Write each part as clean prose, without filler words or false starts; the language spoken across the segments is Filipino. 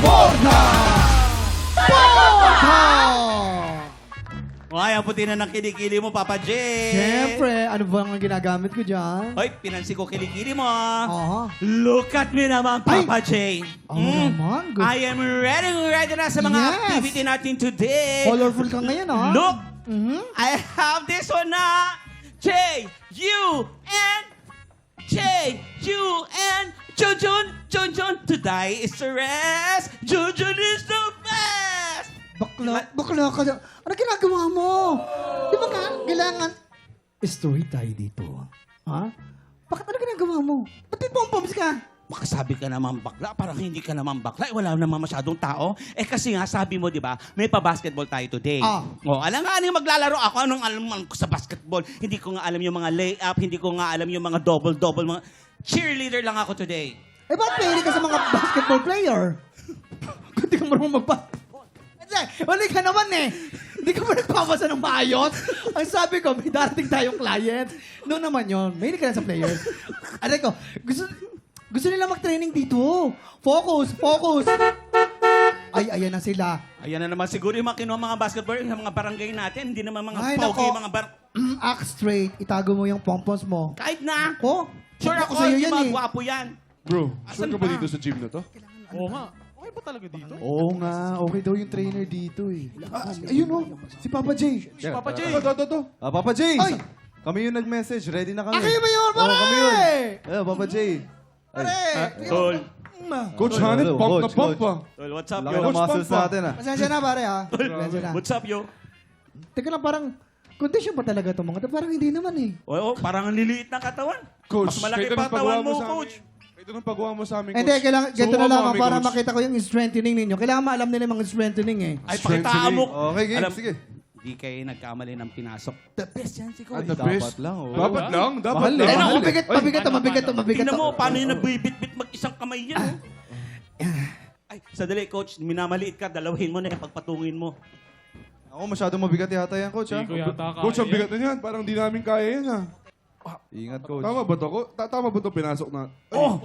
Borna! Ay, ang puti na ng kilikili mo, Papa J. Siyempre, ano ba ang ginagamit ko dyan? Hoy, pinansin ko kilikili mo. Aha. Look at me naman, Papa J. Oo naman. Good. I am ready na sa mga Yes. activity natin today. Colorful ka ngayon, ha? Look, Mhm. I have this one na. J-U-N. J-U-N. Junjun. Today is the rest. Junjun is the best. Bakla ka. Ano ginagawa mo? Di ba kailangan story tayo dito? Ha? Bakit ano ginagawa mo? Ba't may pom-poms ka? Makasabi ka naman bakla, parang hindi ka naman bakla. Wala naman masyadong tao. Eh kasi nga, sabi mo, di ba, may pa-basketball tayo today. Ah. O, alam nga, anong maglalaro ako? Anong alam ko sa basketball? Hindi ko nga alam yung mga layup, hindi ko nga alam yung mga double-double, mga cheerleader lang ako today. Eh, ba't pili ka sa mga basketball player? Kung di ka marunong mag-basketball. Wala ka naman eh. Hindi ka ba nagpapasa ng maayos? Ang sabi ko, may darating tayong client. Noon naman yun. May ka na sa players. Aray ko, gusto nila mag-training dito. Focus. Ay, ayan na sila. Ayan na naman siguro yung mga kinuha mga basketball, yung mga barangay natin, hindi naman mga Ay, pogi, nako. mga Act straight. Itago mo yung pompons mo. Kahit na. Ko? Sure ako, sa'yo yung yan mga eh. gwapo yan. Bro, Asan sure ka ba pa? dito sa gym na to? Oo nga. Okay ba talaga dito? Oo nga, okay daw yung trainer dito eh. Ayun o, si Papa J. Si Papa J. Ito. Papa J! Ay! Kami yung nag-message, ready na kami. Kayo ba yun, pare? Oo, kami yun. Papa J. Pare! Tol. Coach Hanit, Hello, pump na coach, pump coach. pa. Tol, what's up, Laki yo? ng muscles Pampa. natin ah. Pasensya na, pare, ha? Pasensya na. What's up, yo? Teka lang, parang condition ba talaga itong mga? Parang hindi naman eh. Oo, parang ang liliit ng katawan. Coach, Mas malaki kahit pa anong pagawa katawan mo, sa amin. coach. Ito nang pagawa mo sa amin, coach. Hindi, kailangan, ganito Subukan na lang, mo kami, para coach. makita ko yung strengthening ninyo. Kailangan maalam nila yung mga strengthening eh. Ay, pakitaan mo. Okay, game, Alam, sige. Di kayo nagkamali ng pinasok. The best yan si Coach. The Dapat best. lang, oh. Dapat lang. Mahal Eh, eh. no, mabigat to. Tingnan mo, paano yung nabibit-bit mag-isang kamay yan, oh. Ay, sadali, Coach. Minamaliit ka, dalawahin mo na yung pagpatungin mo. Ako masyadong mabigat yata yan, coach ha? Hindi ko yata kaya. Coach, ang bigat na yan. Parang di namin kaya yan, ha? Ingat, coach. Tama ba to? Tama ba to pinasok na? Ay, Oh!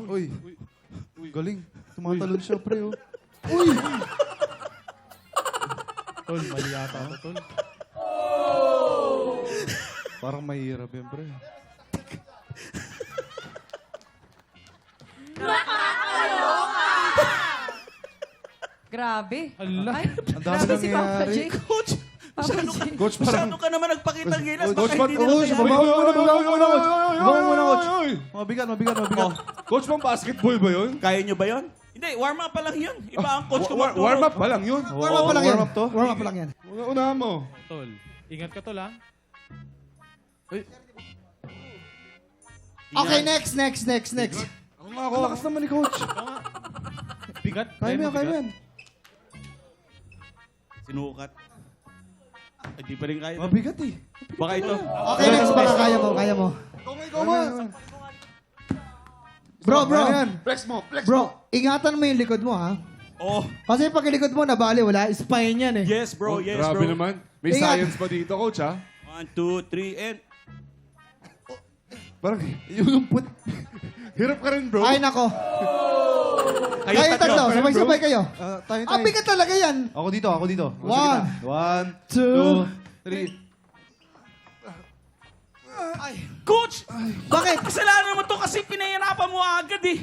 Uy, galing. Tumatalon siya, pre, oh. Tol, mali yata ito, tol. Parang mahirap yan, pre. Grabe. Ala. Ay, Ang dami grabe si Papa nangyayari. J. Coach, Papa J. Coach, masyado ka naman nagpakita ng gilas. Coach, Baka hindi nila coach, kaya. babaw muna, coach. Babaw muna, coach. Oy! Mabigat. Oh, Coach, pang basketball ba yun? kaya nyo ba yun? Hindi, warm up pa lang yun. Iba ang coach ko magturo. Warm up pa lang yun. Warm up pa lang yan. Warm up to? Warm up pa lang yan. Unahan mo. Tol, ingat ka, tol, ha? Okay, next. Ako nga ako. Ang lakas naman ni coach. Bigat. Kaya mo yan, kaya mo yan. Sinukat. Ay, di pa rin kaya. Mabigat eh. Baka ito. Okay, next. Baka kaya mo. Ikaw nga. Bro. Flex mo. Bro, ingatan mo yung likod mo, ha? Oh, Kasi pag likod mo, nabali, wala. Spine yan eh. yes bro, yes Grabe bro. naman. May Ingat. science pa dito, coach, ha? 1, 2, 3, and... Parang yung put... Hirap ka rin, bro. Ay, nako. Kayo Kayo tatlo, tatlo. sabay-sabay kayo. Tayo. Ah, bigat talaga yan. Ako dito. One. 1, 2, 3. Coach! Bakit? Kasalanan mo to kasi pinahirapan mo agad eh.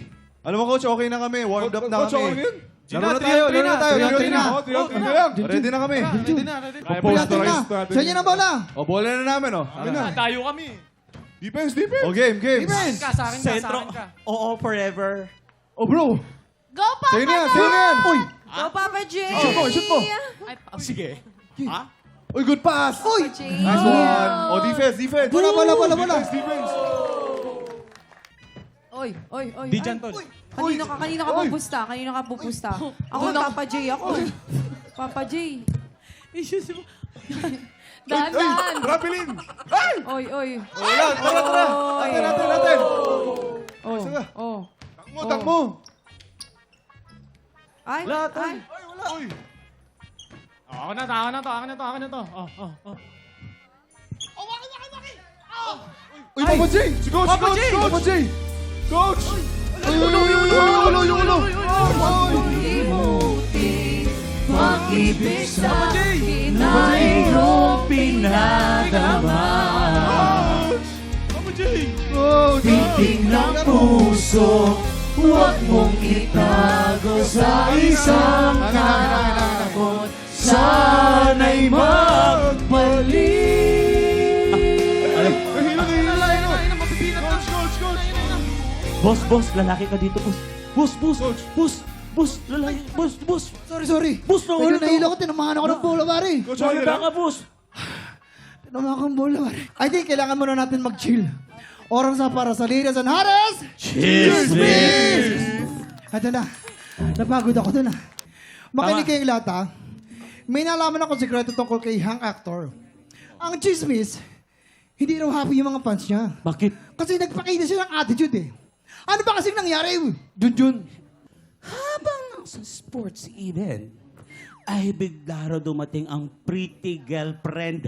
Alam mo, coach, okay na kami. Warmed up na Coach, okay kami. yun? Laro na tayo. Three na. Ready na. Oh, three na lang. Ready na kami. Ready na, ready na. Posterize na. natin. Sa inyo na bola. O, bola na namin, oh. Tayo kami. Defense. O, game. Defense. Sa akin ka, sa Sentro. akin ka. Oo, forever. O, bro. Go, Papa Sa'yo na yan. J! Sa'yo na yan. Uy. Go, Papa J! Shoot mo. Sige. Ha? Uy, good pass. Uy! J. Nice one. O, defense. Bola. Defense. Oy. Di dyan, tol. Kanino ka pupusta? Ako, Papa J ako. Papa J. Dahan. Rapilin. Oy. Wala, tara. Oy. Natin. Oh. Takmo. Ay. Uy. Ako na to. Oh. Uy, Papa J. Si Coach. Papa J. Papa J. Coach. Ulo. Uy. Pag-ibig sa akin ay iyong pinadama. Papa J! Pitik ng puso, huwag mong itago sa isang takot. Sana'y magbalik. Boss, lalaki ka dito, boss. Boss, lalaki, boss. Sorry. Boss, Medyo nahilo ko, tinamaan ako ng bola, pare. Coach, okay Wala lang? ka, boss. Tinamaan ko ng bola, pare. I think kailangan muna natin mag-chill. Oras na para sa Ladies and Harris! Cheers! Ito na. Napagod ako doon, ah. Makinig kayong lahat, ah. May nalaman akong sikreto tungkol kay Hank Actor. Ang chismis, hindi raw happy yung mga fans niya. Bakit? Kasi nagpakita siya ng attitude, eh. Ano ba kasing nangyari, Junjun? Habang nasa sports event, ay bigla raw dumating ang pretty girlfriend.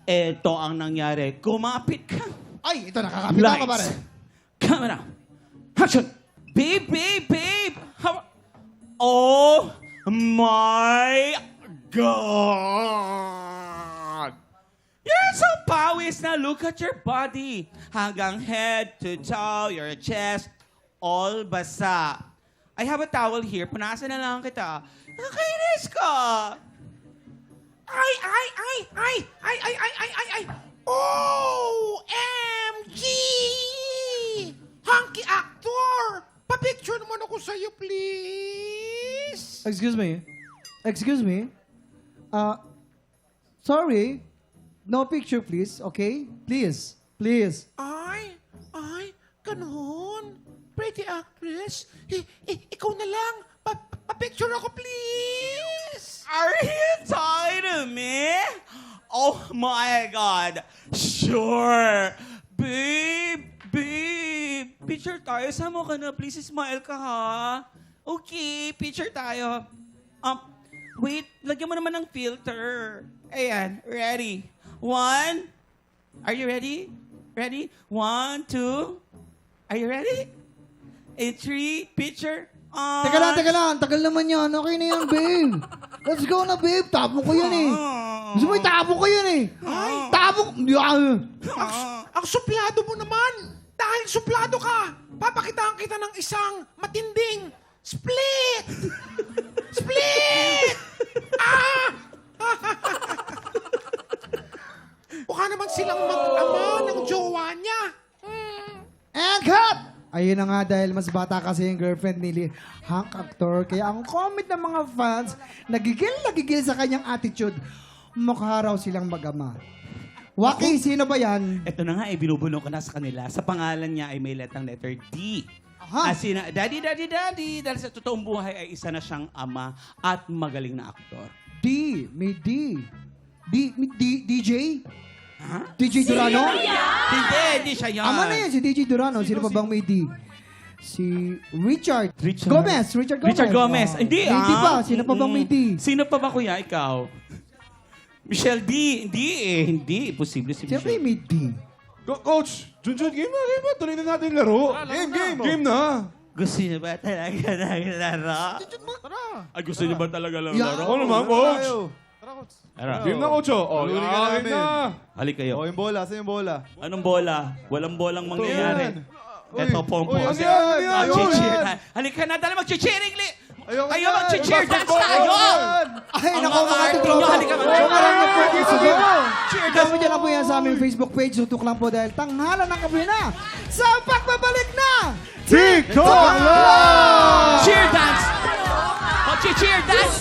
Ito ang nangyari. Kumapit ka. Ay, ito, nakakapit ako, pare. Camera. Action. Babe. How... Oh my God! You're so pawis na. Look at your body. Hanggang head to toe, your chest, all basa. I have a towel here. Punasan na lang kita. Nakainis ka. Ay! OMG! Hunky Actor! Pa-picture naman ako sa'yo, please! Excuse me. Sorry. No picture, please. Okay? Please. Ay, ganun. Pretty actress. Ikaw na lang. Pa-picture ako, please! Are you talking to me? Oh my God. Sure. Babe. Picture tayo. Sama ka na. Please smile ka, ha? Okay, picture tayo. Wait. Lagyan mo naman ng filter. Ayan. Ready. 1. Are you ready? Ready? 1, 2. Are you ready? 3. Picture. Teka lang. Tagal naman yan. Okay na yan, babe. Let's go na, babe. Tapon ko yan, eh. Gusto mo itapon ko yan, eh. Tapon. Ang suplado mo naman! Dahil suplado ka, papakitaan kita ng isang matinding split! Split! Mukha naman silang mag-ama ng jowa niya. And cut! Ayun na nga dahil mas bata kasi yung girlfriend ni Hank Actor. Kaya ang comment ng mga fans, nagigil sa kanyang attitude. Mukha raw silang mag-ama. Waki, sino ba yan? Ito na nga, binubuno ko na sa kanila. Sa pangalan niya ay may letang letter D. Aha. As in, Daddy. Dahil sa totoong buhay ay isa na siyang ama at magaling na aktor. D. May D. DJ? Ha? DJ Durano? Hindi siya yan. Ama na yan, si DJ Durano. Sino pa bang may D? Si Richard Richard. Gomez. Richard Gomez. Hindi pa. Sino pa bang may D? Sino pa ba, kuya? Ikaw? Michelle D. Hindi. Posible si Siyempre Michelle. may D. Coach, Junjun, game na. Tuloy na natin laro. Game na. Gusto niyo ba talaga naglaro? Ay, gusto niyo ba talaga Yeah. naglaro? Ako naman, Coach. Tara. Game na, Coach. Oh, Luri ka game namin. na. Halik kayo. yung bola. Saan yung bola? Anong bola? Walang bolang mangyayari. Ito, pom-pom. Ano yan? Cheer na. Halika na, dala mag-cheering. Ayoko Tayo yan. mag-cheer dance tayo! Ay, Ang naku mga mga arty tropa. nyo, halika ka. So, maraming pwede sa Cheer Kami dyan lang po yan sa aming Facebook page. Tutok lang po dahil tanghalan ng gabi na sa pagbabalik na TikTok Live! Cheer dance! Mag-cheer dance!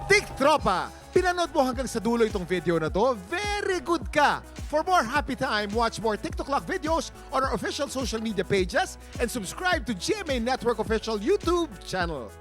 Tik Tropa, pinanood mo hanggang sa dulo itong video na to, very good ka! For more happy time, watch more TikTok Clock videos on our official social media pages and subscribe to GMA Network official YouTube channel.